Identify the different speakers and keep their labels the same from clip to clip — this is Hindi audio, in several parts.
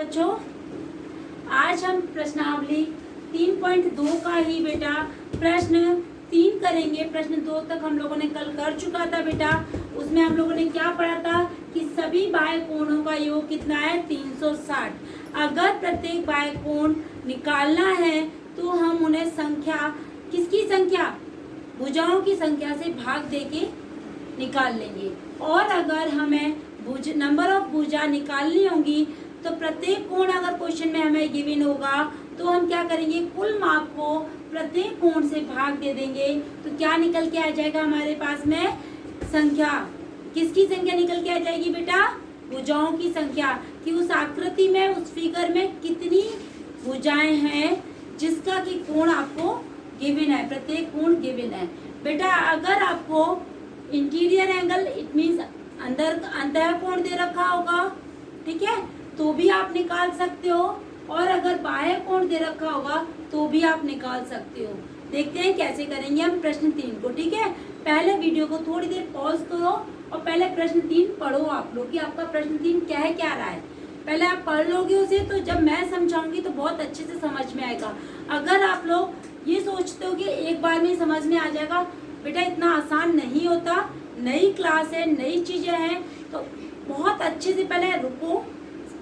Speaker 1: बच्चों, आज हम प्रश्नावली 3.2 का ही बेटा प्रश्न 3 करेंगे। प्रश्न 2 तक हम लोगों ने कल कर चुका था बेटा। उसमें हम लोगों ने क्या पढ़ा था कि सभी बाह्य कोणों का योग कितना है 360। अगर प्रत्येक बाह्य कोण निकालना है तो हम उन्हें संख्या, किसकी संख्या, भुजाओं की संख्या से भाग देके निकाल लेंगे। और अगर हमें नंबर ऑफ भुजा निकालनी होगी तो प्रत्येक कोण अगर क्वेश्चन में हमें गिवन होगा तो हम क्या करेंगे, कुल माप को प्रत्येक कोण से भाग दे देंगे। तो क्या निकल के आ जाएगा हमारे पास में संख्या, किसकी संख्या निकल के आ जाएगी बेटा, भुजाओं की संख्या, कि उस आकृति में, उस फिगर में कितनी भुजाएं हैं जिसका कि कोण आपको गिवन है, प्रत्येक कोण गिवन है। बेटा अगर आपको इंटीरियर एंगल, इट मीन्स अंदर अंतः कोण दे रखा होगा, ठीक है, तो भी आप निकाल सकते हो। और अगर बाह्य कोण दे रखा होगा तो भी आप निकाल सकते हो। देखते हैं कैसे करेंगे हम प्रश्न 3 को, ठीक है। पहले वीडियो को थोड़ी देर पॉज करो और पहले प्रश्न 3 पढ़ो आप लोग कि आपका प्रश्न 3 कह क्या रहा है। पहले आप पढ़ लोगे उसे तो जब मैं समझाऊंगी तो बहुत अच्छे से समझ में आएगा। अगर आप लोग ये सोचते हो कि एक बार में समझ में आ जाएगा, बेटा इतना आसान नहीं होता। नई क्लास है, नई चीजें हैं, तो बहुत अच्छे से पहले रुको,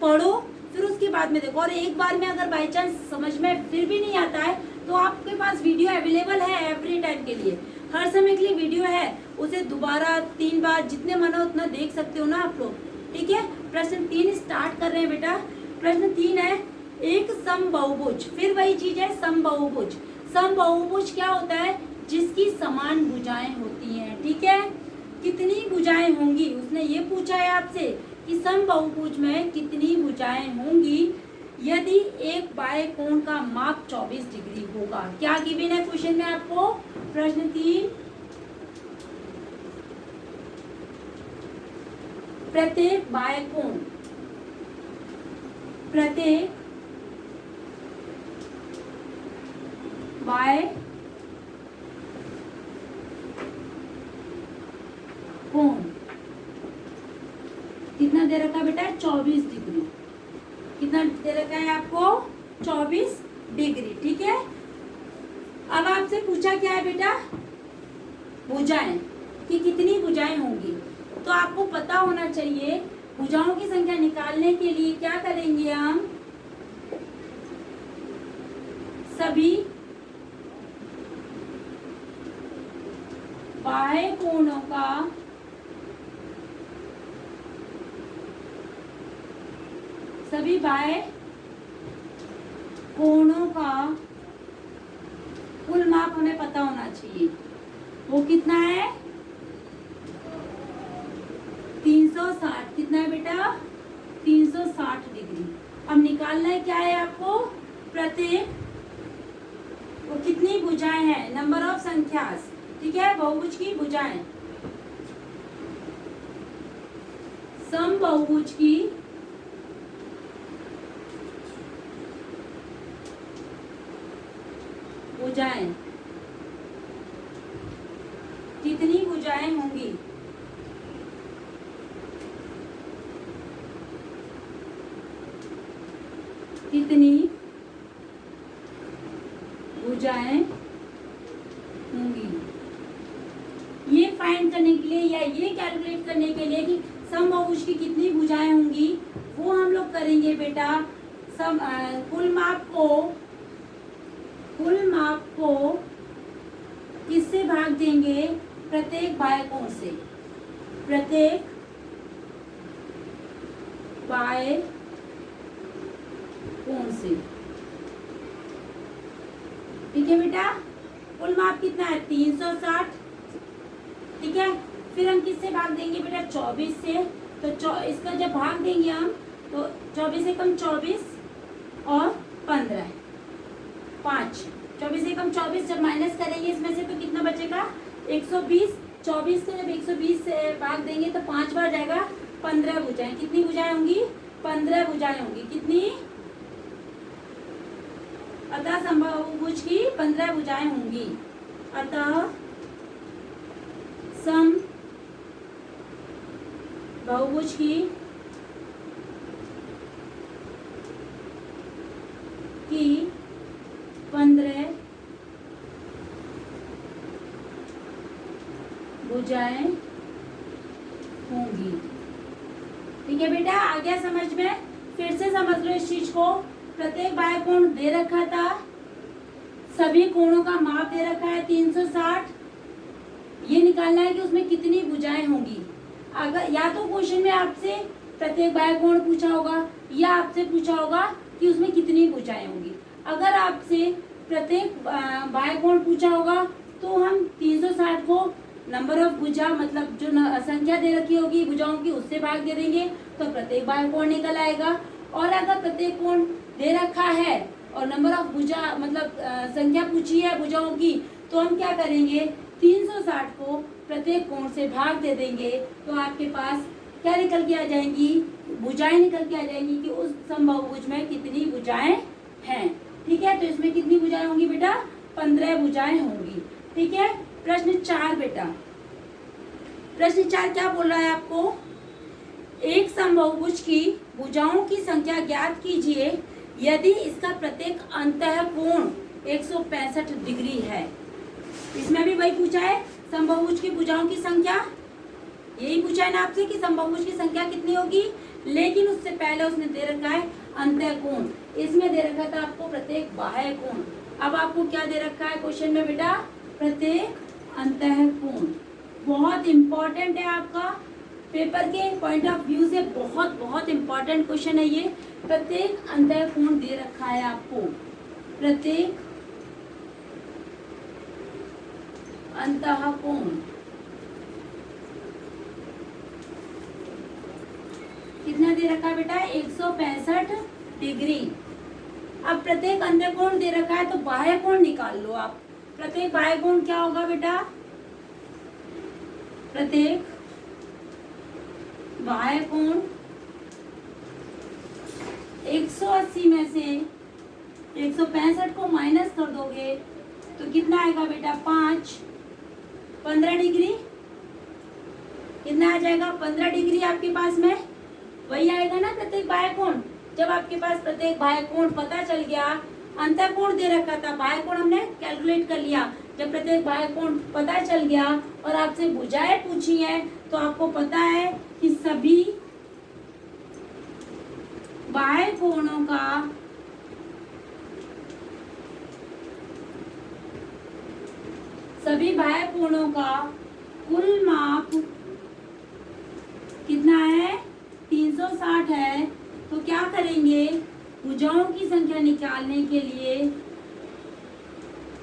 Speaker 1: पढ़ो, फिर उसके बाद में देखो। और एक बार में अगर बाई चांस समझ में फिर भी नहीं आता है तो आपके पास वीडियो अवेलेबल है एवरी टाइम के लिए, हर समय के लिए वीडियो है, उसे दोबारा 3 बार जितने मन हो उतना देख सकते हो ना आप लोग, ठीक है। प्रश्न 3 स्टार्ट कर रहे हैं बेटा। प्रश्न 3 है, एक समबाहुभुज, फिर वही चीज है समबाहुभुज। समबाहुभुज क्या होता है, जिसकी समान भुजाएं होती हैं, ठीक है। कितनी भुजाएं होंगी, उसने ये पूछा है आपसे कि समबाहुभुज में कितनी भुजाएं होंगी यदि एक बाह्य कोण का माप 24 डिग्री होगा। क्या गिवन है क्वेश्चन में आपको, प्रश्न 3, प्रत्येक बाह्य कोण, प्रत्येक बाह्य कोण कितना दे रखा है बेटा, 24 डिग्री। कितना दे रखा है आपको, 24 डिग्री, ठीक है। अब आपसे पूछा क्या है बेटा, भुजाएं, कि कितनी भुजाएं होंगी। तो आपको पता होना चाहिए भुजाओं की संख्या निकालने के लिए क्या करेंगे हम, सभी बाह्य कोणों का सभी बाह्य कोणों का कुल माप हमें पता होना चाहिए। वो कितना है, 360। कितना है बेटा, 360 डिग्री। अब निकालना है क्या है आपको, प्रत्येक वो कितनी भुजाएं हैं, नंबर ऑफ संख्यास, ठीक है, बहुभुज की भुजाएं, समबाहुभुज की भुजाएं, कितनी भुजाएं होंगी, कितनी भुजाएं होंगी। ये फाइंड करने के लिए या ये कैलकुलेट करने के लिए कि समबाहुभुज की कितनी भुजाएं होंगी, वो हम लोग करेंगे बेटा। कुल माप को किससे भाग देंगे, प्रत्येक बाह्य कोण से, प्रत्येक बाह्य कोण से, ठीक है बेटा। कुल माप कितना है, 360, ठीक है। फिर हम किससे भाग देंगे बेटा, 24 से। तो इसका जब भाग देंगे हम तो 24 से कम 24 और 15, 5, 24 से कम 24, जब माइनस करेंगे इसमें से तो कितना बचेगा, 120। 24 को जब 120 से भाग देंगे तो 5 बार जाएगा, 15 भुजाएं। कितनी भुजाएं होंगी, 15 भुजाएं होंगी। कितनी, अतः समबाहुभुज की 15 भुजाएं होंगी। अतः समबाहुभुज की की 15 भुजाएं होंगी। ठीक है बेटा, आ गया समझ में? फिर से समझ लो इस चीज को। प्रत्येक बाह्य कोण दे रखा था, सभी कोणों का माप दे रखा है 360। ये निकालना है कि उसमें कितनी भुजाएं होंगी। अगर या तो क्वेश्चन में आपसे प्रत्येक बाह्य कोण पूछा होगा या आपसे पूछा होगा कि उसमें कितनी भुजाएं होंगी। अगर आपसे प्रत्येक बाह्य कोण पूछा होगा तो हम 360 को नंबर ऑफ भुजा मतलब जो संख्या दे रखी होगी भुजाओं की उससे भाग दे देंगे तो प्रत्येक बाह्य कोण निकल आएगा। और अगर प्रत्येक कोण दे रखा है और नंबर ऑफ भुजा मतलब संख्या पूछी है भुजाओं की तो हम क्या करेंगे 360 को प्रत्येक कोण से भाग दे देंगे तो आपके पास क्या निकल के आ जाएंगी, भुजाएं निकल के आ जाएंगी कि उस समबाहुभुज में कितनी भुजाएं हैं। ठीक है, तो इसमें कितनी भुजाएं होंगी बेटा? 15 भुजाएं होंगी। ठीक है, प्रश्न 4 बेटा, प्रश्न 4 क्या बोल रहा है आपको? एक समबाहुभुज की भुजाओं की संख्या ज्ञात कीजिए यदि इसका प्रत्येक अंतःकोण 165 डिग्री है। इसमें भी वही पूछा है, समबाहुभुज की भुजाओं की संख्या, यही पूछा है ना आपसे कि समबाहुभुज की संख्या कितनी होगी, लेकिन उससे पहले उसने दे रखा है अंतःकोण। इसमें दे रखा था आपको प्रत्येक बाह्य कोण। अब आपको क्या दे रखा है क्वेश्चन में बेटा? प्रत्येक अंतःकोण। बहुत इंपॉर्टेंट है आपका पेपर के पॉइंट ऑफ व्यू से, बहुत बहुत इंपॉर्टेंट क्वेश्चन है ये। प्रत्येक अंतःकोण दे रखा है आपको, प्रत्येक अंतःकोण कितना दे रखा है बेटा? 165 डिग्री। अब प्रत्येक अंतःकोण दे रखा है तो बाह्य कोण निकाल लो आप। प्रत्येक बाह्य कोण क्या होगा बेटा? प्रत्येक बाह्य कोण 180 में से 165 को माइनस कर दोगे तो कितना आएगा बेटा? 15 डिग्री। कितना आ जाएगा? 15 डिग्री आपके पास में वही आएगा ना प्रत्येक बाह्य कोण। जब आपके पास प्रत्येक बाह्य कोण पता चल गया, अंतःकोण दे रखा था, बाह्य कोण हमने कैलकुलेट कर लिया। जब प्रत्येक बाह्य कोण पता चल गया और आपसे भुजाएं पूछी है तो आपको पता है कि सभी बाह्य कोणों का कुल माप कितना है? 360 है। तो क्या करेंगे? भुजाओं की संख्या निकालने के लिए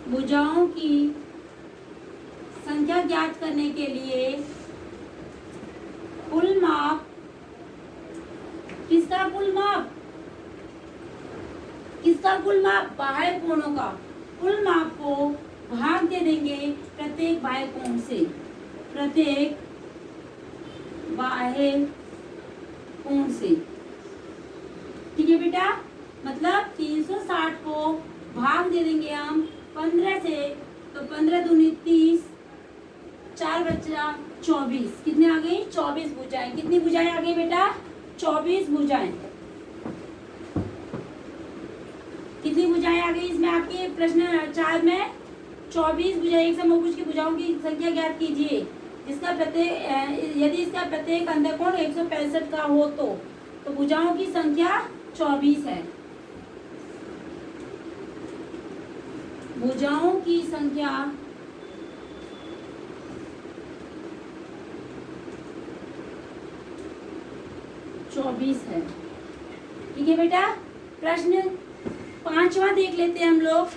Speaker 1: भुजाओं की संख्या ज्ञात करने के लिए कुल माप, किसका कुल माप? किसका कुल माप? बाह्य कोणों का कुल माप को भाग दे देंगे प्रत्येक बाह्य कोण से, प्रत्येक बाह्य कोण से। ठीक है बेटा, मतलब 360 को भाग दे देंगे हम 15 से, तो 15 दूनी 30, 4 बचा 24। कितने आ गई? 24 भुजाएं। कितनी भुजाएं आ गई बेटा? 24 भुजाएं। कितनी भुजाएं आ गई इसमें आपके प्रश्न 4 में? 24 भुजाएं। एक समबाहुभुज की भुजाओं की संख्या ज्ञात कीजिए जिसका प्रत्येक यदि इसका प्रत्येक अंतःकोण 165 का हो तो भुजाओं की संख्या 24 है। भुजाओं की संख्या 24 है। ठीक है बेटा, प्रश्न 5वां देख लेते हैं हम लोग।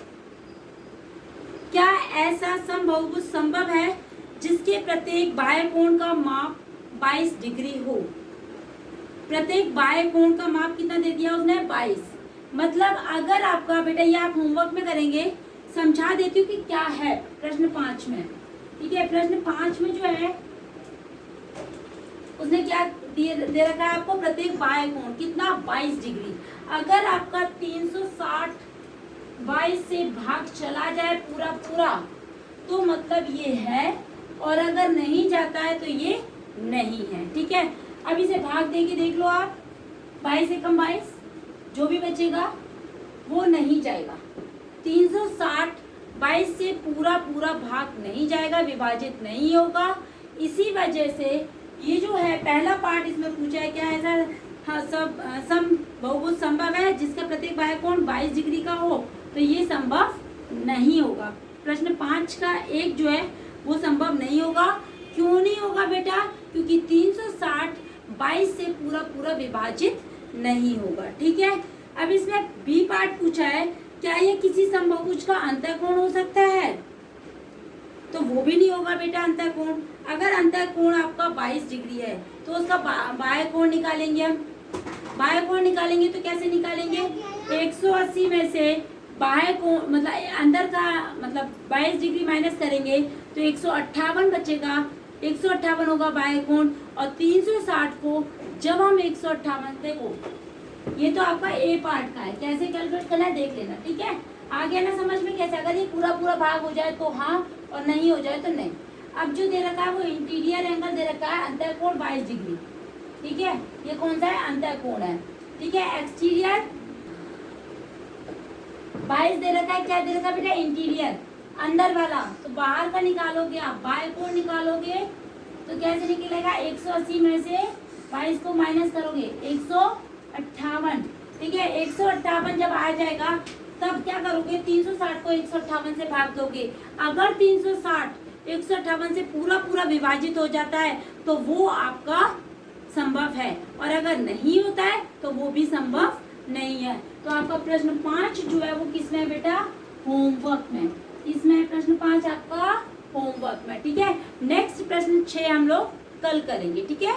Speaker 1: क्या ऐसा समबाहुभुज संभव है जिसके प्रत्येक बाह्य कोण का माप 22 डिग्री हो? प्रत्येक बाह्य कोण का माप कितना दे दिया उसने? 22। मतलब अगर आपका बेटा, ये आप होमवर्क में करेंगे, समझा देती हूँ कि क्या है प्रश्न 5 में। ठीक है, प्रश्न 5 में जो है उसने क्या दे रखा है आपको? प्रत्येक बाह्य कोण कितना? 22 डिग्री। अगर आपका 360 22 से भाग चला जाए पूरा पूरा तो मतलब ये है, और अगर नहीं जाता है तो ये नहीं है। ठीक है, अब इसे भाग देके देख लो आप। 22 से कम 22 जो भी बचेगा वो नहीं जाएगा। 360 22 से पूरा पूरा भाग नहीं जाएगा, विभाजित नहीं होगा। इसी वजह से ये जो है पहला पार्ट इसमें पूछा है क्या है सर, हाँ सब सम बहुभुज संभव है जिसका प्रत्येक बाह्य कोण 22 डिग्री का हो, तो ये संभव नहीं होगा। प्रश्न 5 का 1 जो है वो संभव नहीं होगा। क्यों नहीं होगा बेटा? क्योंकि 360 22 से पूरा पूरा विभाजित नहीं होगा। ठीक है, अब इसमें बी पार्ट पूछा है, क्या ये किसी समबाहुभुज का अंतःकोण हो सकता है? तो वो भी नहीं होगा बेटा अंतःकोण। अगर अंतःकोण आपका 22 डिग्री है तो उसका बाह्य कोण निकालेंगे हम। बाह्य कोण निकालेंगे तो कैसे निकालेंगे? 180 में से बाह्य कोण मतलब अंदर का मतलब 22 डिग्री माइनस करेंगे तो 158 बचेगा। 158 होगा बाह्य कोण, और 360 को जब हम 158 देखो, ये तो आपका ए पार्ट का है, कैसे कैलकुलेट करना है देख लेना। ठीक है, आ गया ना समझ में कैसे? अगर ये पूरा पूरा भाग हो जाए तो हाँ, और नहीं हो जाए तो नहीं। अब जो दे रखा है वो इंटीरियर एंगल दे रखा है अंतःकोण 22 डिग्री। ठीक है, ये कौन सा है? अंतःकोण है। ठीक है, एक्सटीरियर 22 दे रखा है, क्या दे रखा है बेटा? इंटीरियर, अंदर वाला। तो बाहर का निकालोगे आप, बाह्य कोण निकालोगे तो कैसे निकलेगा? 180 में से 22 को माइनस करोगे 158। ठीक है, 158 जब आ जाएगा तब क्या करोगे? 360 को 158 से भाग दोगे। अगर 360 158 से पूरा पूरा विभाजित हो जाता है तो वो आपका संभव है, और अगर नहीं होता है तो वो भी संभव नहीं है। तो आपका प्रश्न 5 जो है वो किसमें है बेटा? होमवर्क में। इसमें प्रश्न 5 आपका होमवर्क में। ठीक है, नेक्स्ट प्रश्न 6 हम लोग कल करेंगे। ठीक है।